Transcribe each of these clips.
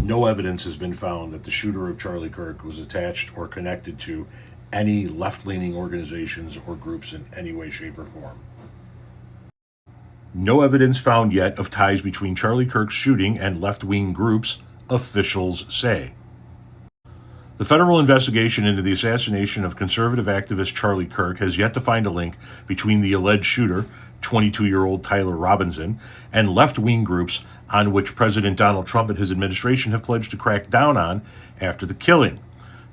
no evidence has been found that the shooter of Charlie Kirk was attached or connected to any left-leaning organizations or groups in any way, shape, or form. No evidence found yet of ties between Charlie Kirk's shooting and left-wing groups, officials say. The federal investigation into the assassination of conservative activist Charlie Kirk has yet to find a link between the alleged shooter, 22-year-old Tyler Robinson, and left-wing groups on which President Donald Trump and his administration have pledged to crack down on after the killing,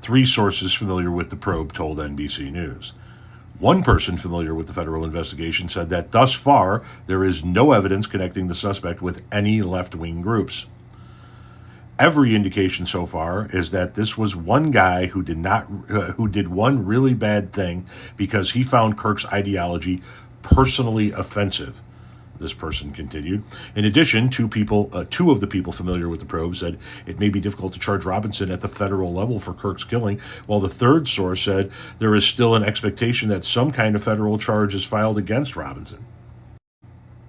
3 sources familiar with the probe told NBC News. One person familiar with the federal investigation said that thus far there is no evidence connecting the suspect with any left-wing groups. Every indication so far is that this was one guy who did one really bad thing because he found Kirk's ideology personally offensive. This person continued. In addition, two of the people familiar with the probe said it may be difficult to charge Robinson at the federal level for Kirk's killing, while the third source said there is still an expectation that some kind of federal charge is filed against Robinson.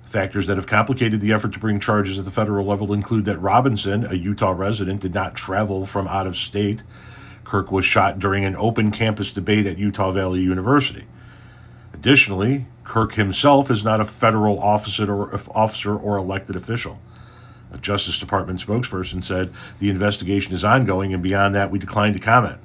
Factors that have complicated the effort to bring charges at the federal level include that Robinson, a Utah resident, did not travel from out of state. Kirk was shot during an open campus debate at Utah Valley University. Additionally, Kirk himself is not a federal officer or elected official. A Justice Department spokesperson said the investigation is ongoing, and beyond that, we decline to comment.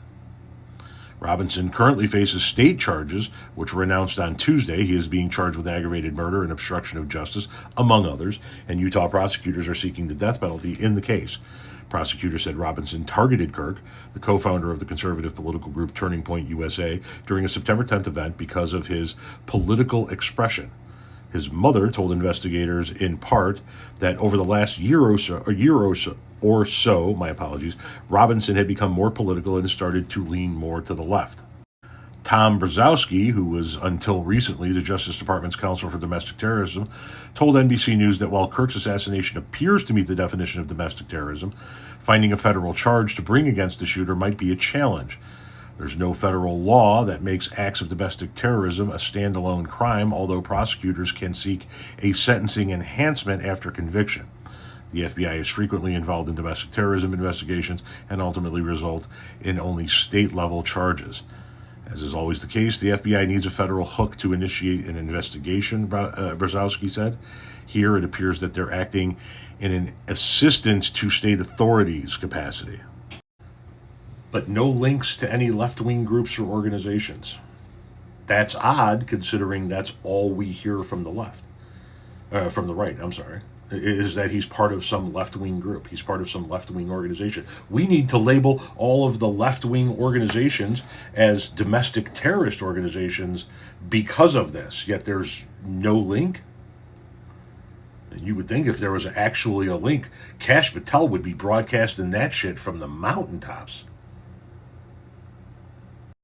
Robinson currently faces state charges, which were announced on Tuesday. He is being charged with aggravated murder and obstruction of justice, among others, and Utah prosecutors are seeking the death penalty in the case. Prosecutors said Robinson targeted Kirk, the co-founder of the conservative political group Turning Point USA, during a September 10th event because of his political expression. His mother told investigators in part that over the last year or so, Robinson had become more political and started to lean more to the left. Tom Brzezowski, who was until recently the Justice Department's counsel for domestic terrorism, told NBC News that while Kirk's assassination appears to meet the definition of domestic terrorism, finding a federal charge to bring against the shooter might be a challenge. There's no federal law that makes acts of domestic terrorism a standalone crime, although prosecutors can seek a sentencing enhancement after conviction. The FBI is frequently involved in domestic terrorism investigations and ultimately result in only state-level charges. As is always the case, the FBI needs a federal hook to initiate an investigation, Brzezowski said. Here, it appears that they're acting in an assistance to state authorities capacity. But no links to any left-wing groups or organizations. That's odd, considering that's all we hear from the right, is that he's part of some left-wing group. He's part of some left-wing organization. We need to label all of the left-wing organizations as domestic terrorist organizations because of this, yet there's no link. And you would think if there was actually a link, Cash Patel would be broadcasting that shit from the mountaintops.